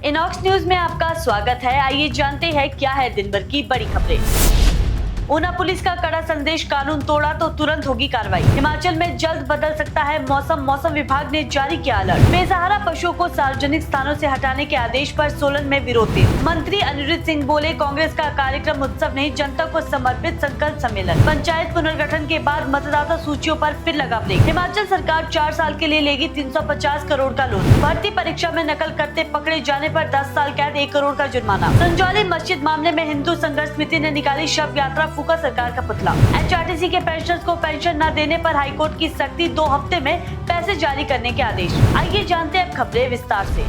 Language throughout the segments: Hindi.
इनॉक्स न्यूज में आपका स्वागत है। आइए जानते हैं क्या है दिन भर की बड़ी खबरें। ऊना पुलिस का कड़ा संदेश, कानून तोड़ा तो तुरंत होगी कार्रवाई। हिमाचल में जल्द बदल सकता है मौसम विभाग ने जारी किया अलर्ट। बेसहारा पशुओं को सार्वजनिक स्थानों से हटाने के आदेश पर सोलन में विरोध तेज। मंत्री अनिरुद्ध सिंह बोले, कांग्रेस का कार्यक्रम उत्सव नहीं, जनता को समर्पित संकल्प सम्मेलन। पंचायत पुनर्गठन के बाद मतदाता सूचियों पर फिर लगा ब्रेक। हिमाचल सरकार 4 साल के लिए लेगी 350 करोड़ का लोन। भर्ती परीक्षा में नकल करते पकड़े जाने पर 10 साल कैद, 1 करोड़ का जुर्माना। संजौली मस्जिद मामले में हिंदू संघर्ष समिति ने निकाली शव यात्रा, फूका सरकार का पुतला। एचआरटीसी के पेंशनर्स को पेंशन न देने पर हाईकोर्ट की सख्ती, 2 हफ्ते में पैसे जारी करने के आदेश। आइए जानते हैं अब खबरें विस्तार से।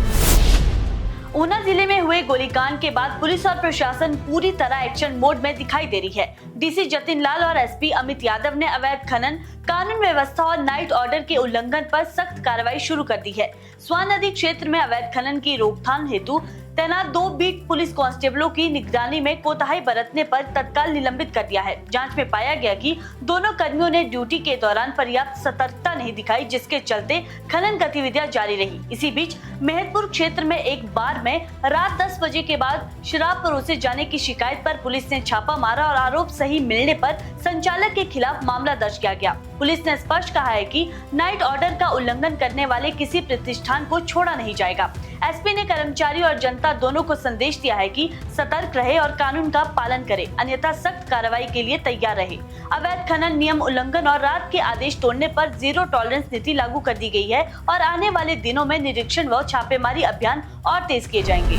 ऊना जिले में हुए गोलीकांड के बाद पुलिस और प्रशासन पूरी तरह एक्शन मोड में दिखाई दे रही है। डीसी जतिन लाल और एसपी अमित यादव ने अवैध खनन, कानून व्यवस्था और नाइट ऑर्डर के उल्लंघन पर सख्त कार्रवाई शुरू कर दी है। स्वान नदी क्षेत्र में अवैध खनन की रोकथाम हेतु तैनात 2 बीट पुलिस कांस्टेबलों की निगरानी में कोताही बरतने पर तत्काल निलंबित कर दिया है। जांच में पाया गया कि दोनों कर्मियों ने ड्यूटी के दौरान पर्याप्त सतर्कता नहीं दिखाई, जिसके चलते खनन गतिविधियां जारी रही। इसी बीच मेहतपुर क्षेत्र में एक बार में रात 10 बजे के बाद शराब परोसे जाने की शिकायत पर पुलिस ने छापा मारा और आरोप सही मिलने पर संचालक के खिलाफ मामला दर्ज किया गया। पुलिस ने स्पष्ट कहा है कि नाइट ऑर्डर का उल्लंघन करने वाले किसी प्रतिष्ठान को छोड़ा नहीं जाएगा। एसपी ने कर्मचारी और जनता दोनों को संदेश दिया है कि सतर्क रहे और कानून का पालन करे, अन्यथा सख्त कार्रवाई के लिए तैयार रहे। अवैध खनन नियम उल्लंघन और रात के आदेश तोड़ने पर 0 टॉलरेंस नीति लागू कर दी गई है और आने वाले दिनों में निरीक्षण व छापेमारी अभियान और तेज किए जाएंगे।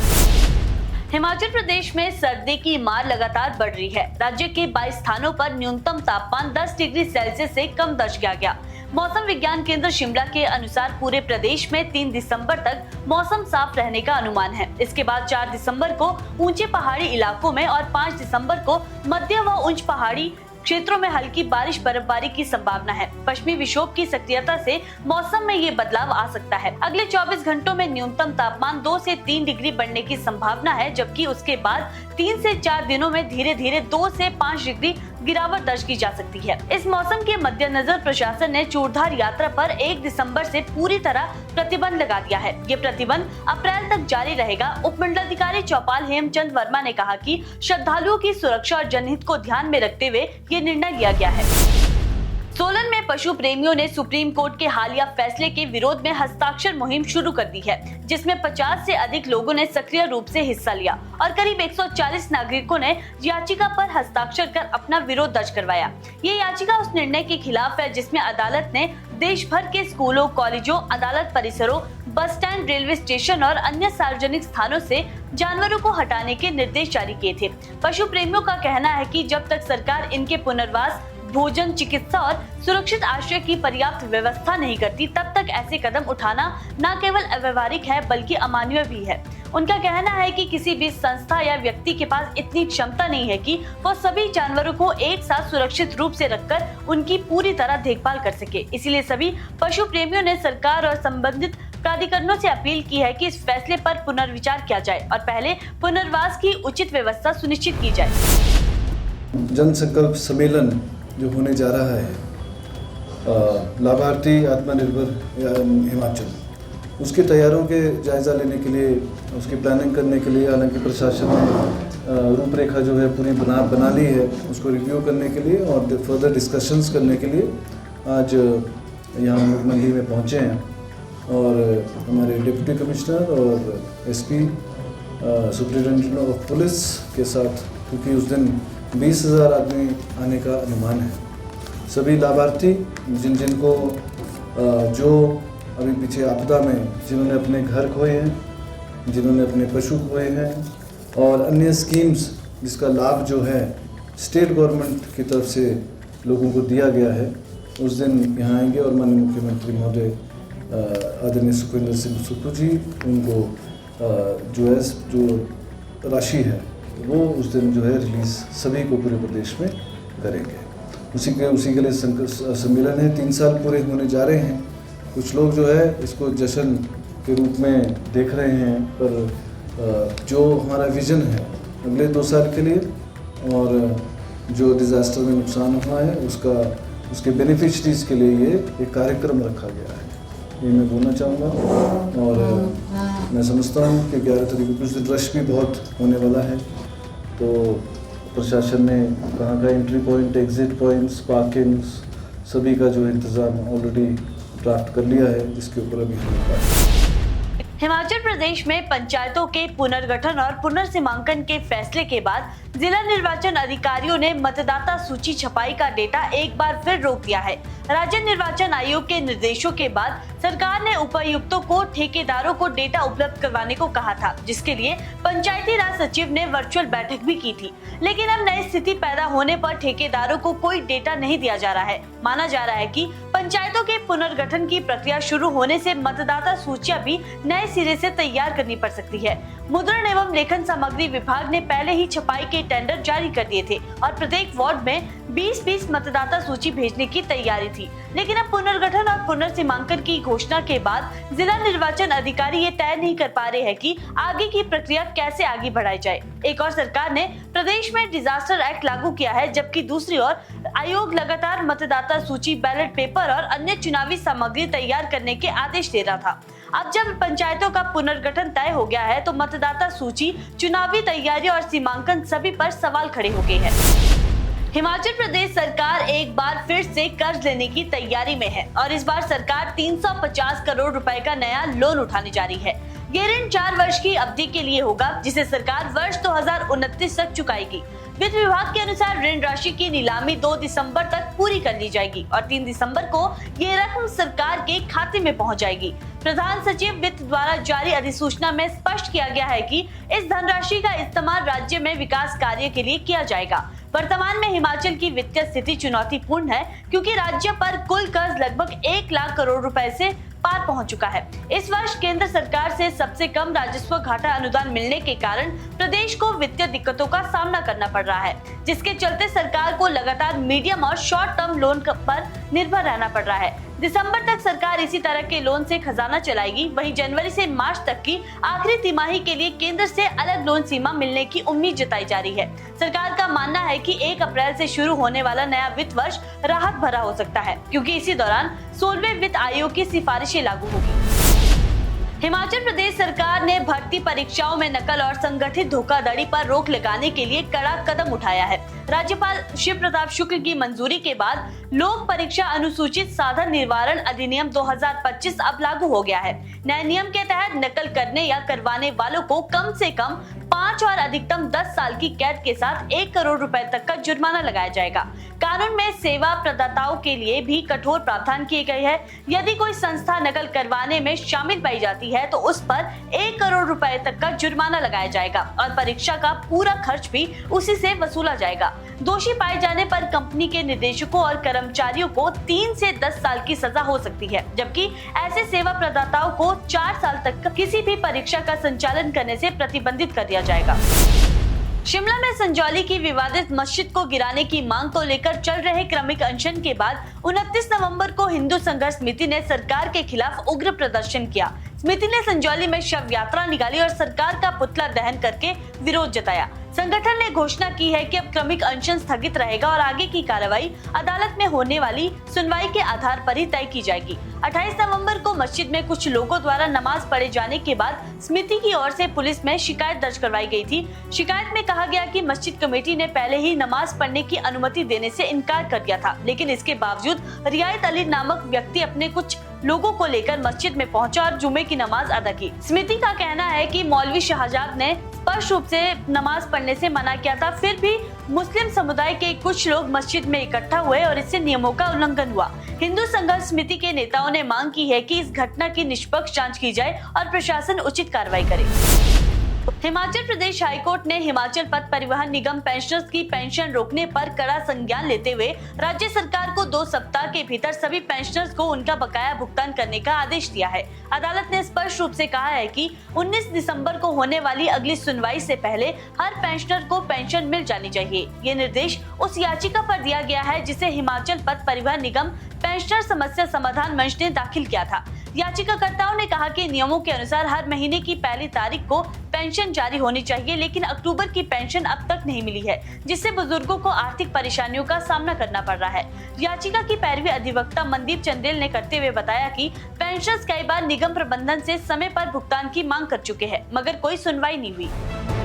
हिमाचल प्रदेश में सर्दी की मार लगातार बढ़ रही है। राज्य के 22 स्थानों पर न्यूनतम तापमान 10 डिग्री सेल्सियस से कम दर्ज किया गया। मौसम विज्ञान केंद्र शिमला के अनुसार पूरे प्रदेश में 3 दिसंबर तक मौसम साफ रहने का अनुमान है। इसके बाद 4 दिसंबर को ऊंचे पहाड़ी इलाकों में और 5 दिसंबर को मध्य व उच्च पहाड़ी क्षेत्रों में हल्की बारिश बर्फबारी की संभावना है। पश्चिमी विक्षोभ की सक्रियता से मौसम में ये बदलाव आ सकता है। अगले 24 घंटों में न्यूनतम तापमान 2 से 3 डिग्री बढ़ने की संभावना है, जबकि उसके बाद 3 से 4 दिनों में धीरे धीरे 2 से 5 डिग्री गिरावट दर्ज की जा सकती है। इस मौसम के मद्देनजर प्रशासन ने चूड़धार यात्रा पर 1 दिसंबर से पूरी तरह प्रतिबंध लगा दिया है। ये प्रतिबंध अप्रैल तक जारी रहेगा। उपमंडलाधिकारी चौपाल हेमचंद वर्मा ने कहा कि श्रद्धालुओं की सुरक्षा और जनहित को ध्यान में रखते हुए ये निर्णय लिया गया है। सोलन में पशु प्रेमियों ने सुप्रीम कोर्ट के हालिया फैसले के विरोध में हस्ताक्षर मुहिम शुरू कर दी है, जिसमें 50 से अधिक लोगों ने सक्रिय रूप से हिस्सा लिया और करीब 140 नागरिकों ने याचिका पर हस्ताक्षर कर अपना विरोध दर्ज करवाया। ये याचिका उस निर्णय के खिलाफ है जिसमें अदालत ने देश भर के स्कूलों, कॉलेजों, अदालत परिसरों, बस स्टैंड, रेलवे स्टेशन और अन्य सार्वजनिक स्थानों से जानवरों को हटाने के निर्देश जारी किए थे। पशु प्रेमियों का कहना है कि जब तक सरकार इनके पुनर्वास, भोजन, चिकित्सा और सुरक्षित आश्रय की पर्याप्त व्यवस्था नहीं करती, तब तक ऐसे कदम उठाना न केवल अव्यवहारिक है बल्कि अमानवीय भी है। उनका कहना है कि किसी भी संस्था या व्यक्ति के पास इतनी क्षमता नहीं है कि वो सभी जानवरों को एक साथ सुरक्षित रूप से रखकर उनकी पूरी तरह देखभाल कर सके। इसीलिए सभी पशु प्रेमियों ने सरकार और संबंधित प्राधिकरणों से अपील की है कि इस फैसले पर पुनर्विचार किया जाए और पहले पुनर्वास की उचित व्यवस्था सुनिश्चित की जाए। जन संकल्प सम्मेलन जो होने जा रहा है, लाभार्थी आत्मनिर्भर हिमाचल, उसकी तैयारियों के जायज़ा लेने के लिए, उसकी प्लानिंग करने के लिए, हालांकि प्रशासन ने रूपरेखा जो है पूरी बना ली है, उसको रिव्यू करने के लिए और फर्दर डिस्कशंस करने के लिए आज यहाँ हम लोग मंडी में पहुँचे हैं और हमारे डिप्टी कमिश्नर और एसपी, सुपरिटेंडेंट ऑफ पुलिस के साथ, क्योंकि उस दिन 20,000 आदमी आने का अनुमान है। सभी लाभार्थी जिनको जो अभी पीछे आपदा में जिन्होंने अपने घर खोए हैं, जिन्होंने अपने पशु खोए हैं और अन्य स्कीम्स जिसका लाभ जो है स्टेट गवर्नमेंट की तरफ से लोगों को दिया गया है, उस दिन यहाँ आएंगे और माननीय मुख्यमंत्री महोदय आदरणीय सुखविंदर सिंह सुक्खू जी उनको जो राशि है वो उस दिन जो है रिलीज़ सभी को पूरे प्रदेश में करेंगे। उसी के लिए सम्मेलन है। 3 साल पूरे होने जा रहे हैं। कुछ लोग जो है इसको जश्न के रूप में देख रहे हैं, पर जो हमारा विज़न है अगले 2 साल के लिए और जो डिज़ास्टर में नुकसान हुआ है उसके बेनिफिशरीज़ के लिए ये एक कार्यक्रम रखा गया है। ये मैं बोलना चाहूँगा। और मैं समझता हूँ कि 11 तारीख को कुछ दिन रश भी बहुत होने वाला है, तो प्रशासन ने कहाँ का entry point, exit points, parkings सभी का जो इंतज़ाम ऑलरेडी ड्राफ्ट कर लिया है, इसके ऊपर अभी हम हिमाचल प्रदेश में पंचायतों के पुनर्गठन और पुनर्सीमांकन के फैसले के बाद जिला निर्वाचन अधिकारियों ने मतदाता सूची छपाई का डेटा एक बार फिर रोक दिया है। राज्य निर्वाचन आयोग के निर्देशों के बाद सरकार ने उपायुक्तों को ठेकेदारों को डेटा उपलब्ध करवाने को कहा था, जिसके लिए पंचायती राज सचिव ने वर्चुअल बैठक भी की थी। लेकिन अब नई स्थिति पैदा होने पर ठेकेदारों को कोई डेटा नहीं दिया जा रहा है। माना जा रहा है कि पंचायतों के पुनर्गठन की प्रक्रिया शुरू होने से मतदाता सूचियां भी नए सिरे से तैयार करनी पड़ सकती है। मुद्रण एवं लेखन सामग्री विभाग ने पहले ही छपाई के टेंडर जारी कर दिए थे और प्रत्येक वार्ड में 20-20 मतदाता सूची भेजने की तैयारी थी। लेकिन अब पुनर्गठन और पुनर्सीमांकन की घोषणा के बाद जिला निर्वाचन अधिकारी ये तय नहीं कर पा रहे हैं कि आगे की प्रक्रिया कैसे आगे बढ़ाई जाए। एक और सरकार ने प्रदेश में डिजास्टर एक्ट लागू किया है, जबकि दूसरी ओर आयोग लगातार मतदाता सूची, बैलेट पेपर और अन्य चुनावी सामग्री तैयार करने के आदेश दे रहा था। अब जब पंचायतों का पुनर्गठन तय हो गया है, तो मतदाता सूची, चुनावी तैयारी और सीमांकन सभी पर सवाल खड़े हो गए हैं। हिमाचल प्रदेश सरकार एक बार फिर से कर्ज लेने की तैयारी में है और इस बार सरकार 350 करोड़ रुपए का नया लोन उठाने जा रही है। ये ऋण 4 वर्ष की अवधि के लिए होगा, जिसे सरकार वर्ष 2029 तक चुकाएगी। वित्त विभाग के अनुसार ऋण राशि की नीलामी 2 दिसंबर तक पूरी कर ली जाएगी और 3 दिसंबर को ये रकम सरकार के खाते में पहुंच जाएगी। प्रधान सचिव वित्त द्वारा जारी अधिसूचना में स्पष्ट किया गया है कि इस धनराशि का इस्तेमाल राज्य में विकास कार्य के लिए किया जाएगा। वर्तमान में हिमाचल की वित्तीय स्थिति चुनौतीपूर्ण है, क्योंकि राज्य पर कुल कर्ज लगभग 1 लाख करोड़ रुपए से पार पहुंच चुका है। इस वर्ष केंद्र सरकार से सबसे कम राजस्व घाटा अनुदान मिलने के कारण प्रदेश को वित्तीय दिक्कतों का सामना करना पड़ रहा है, जिसके चलते सरकार को लगातार मीडियम और शॉर्ट टर्म लोन पर निर्भर रहना पड़ रहा है। दिसंबर तक सरकार इसी तरह के लोन से खजाना चलाएगी। वहीं जनवरी से मार्च तक की आखिरी तिमाही के लिए केंद्र से अलग लोन सीमा मिलने की उम्मीद जताई जा रही है। सरकार का मानना है कि 1 अप्रैल से शुरू होने वाला नया वित्त वर्ष राहत भरा हो सकता है, क्योंकि इसी दौरान 16वें वित्त आयोग की सिफारिशें लागू होगी। हिमाचल प्रदेश सरकार ने भर्ती परीक्षाओं में नकल और संगठित धोखाधड़ी पर रोक लगाने के लिए कड़ा कदम उठाया है। राज्यपाल शिव प्रताप शुक्ल की मंजूरी के बाद लोक परीक्षा अनुसूचित साधन निवारण अधिनियम 2025 अब लागू हो गया है। नए नियम के तहत नकल करने या करवाने वालों को कम से कम 5 और अधिकतम 10 साल की कैद के साथ 1 करोड़ रुपए तक का जुर्माना लगाया जाएगा। कानून में सेवा प्रदाताओं के लिए भी कठोर प्रावधान किए गए हैं। यदि कोई संस्था नकल करवाने में शामिल पाई जाती है तो उस पर 1 करोड़ रुपए तक का जुर्माना लगाया जाएगा और परीक्षा का पूरा खर्च भी उसी से वसूला जाएगा। दोषी पाए जाने पर कंपनी के निदेशकों और कर्मचारियों को 3 से 10 साल की सजा हो सकती है, जबकि ऐसे सेवा प्रदाताओं को 4 साल तक किसी भी परीक्षा का संचालन करने से प्रतिबंधित कर दिया जाएगा। शिमला में संजौली की विवादित मस्जिद को गिराने की मांग को लेकर चल रहे क्रमिक अनशन के बाद 29 नवंबर को हिंदू संघर्ष समिति ने सरकार के खिलाफ उग्र प्रदर्शन किया। समिति ने संजौली में शव यात्रा निकाली और सरकार का पुतला दहन करके विरोध जताया। संगठन ने घोषणा की है कि अब क्रमिक अनशन स्थगित रहेगा और आगे की कार्रवाई अदालत में होने वाली सुनवाई के आधार पर ही तय की जाएगी। 28 नवंबर को मस्जिद में कुछ लोगों द्वारा नमाज पढ़े जाने के बाद समिति की ओर से पुलिस में शिकायत दर्ज करवाई गई थी। शिकायत में कहा गया कि मस्जिद कमेटी ने पहले ही नमाज पढ़ने की अनुमति देने से इनकार कर दिया था, लेकिन इसके बावजूद रियायत अली नामक व्यक्ति अपने कुछ लोगों को लेकर मस्जिद में पहुंचा और जुमे की नमाज अदा की। समिति का कहना है कि मौलवी शहजाद ने स्पष्ट रूप से नमाज पढ़ने से मना किया था, फिर भी मुस्लिम समुदाय के कुछ लोग मस्जिद में इकट्ठा हुए और इससे नियमों का उल्लंघन हुआ। हिंदू संघर्ष समिति के नेताओं ने मांग की है कि इस घटना की निष्पक्ष जांच की जाए और प्रशासन उचित कार्रवाई करे। हिमाचल प्रदेश हाईकोर्ट ने हिमाचल पथ परिवहन निगम पेंशनर्स की पेंशन रोकने पर कड़ा संज्ञान लेते हुए राज्य सरकार को 2 सप्ताह के भीतर सभी पेंशनर्स को उनका बकाया भुगतान करने का आदेश दिया है। अदालत ने स्पष्ट रूप से कहा है कि 19 दिसंबर को होने वाली अगली सुनवाई से पहले हर पेंशनर को पेंशन मिल जानी चाहिए। ये निर्देश उस याचिका पर दिया गया है जिसे हिमाचल पथ परिवहन निगम पेंशनर समस्या समाधान मंच ने दाखिल किया था। याचिकाकर्ताओं ने कहा कि नियमों के अनुसार हर महीने की पहली तारीख को पेंशन जारी होनी चाहिए, लेकिन अक्टूबर की पेंशन अब तक नहीं मिली है, जिससे बुजुर्गों को आर्थिक परेशानियों का सामना करना पड़ रहा है। याचिका की पैरवी अधिवक्ता मनदीप चंदेल ने करते हुए बताया कि पेंशनर्स कई बार निगम प्रबंधन से समय पर भुगतान की मांग कर चुके हैं, मगर कोई सुनवाई नहीं हुई।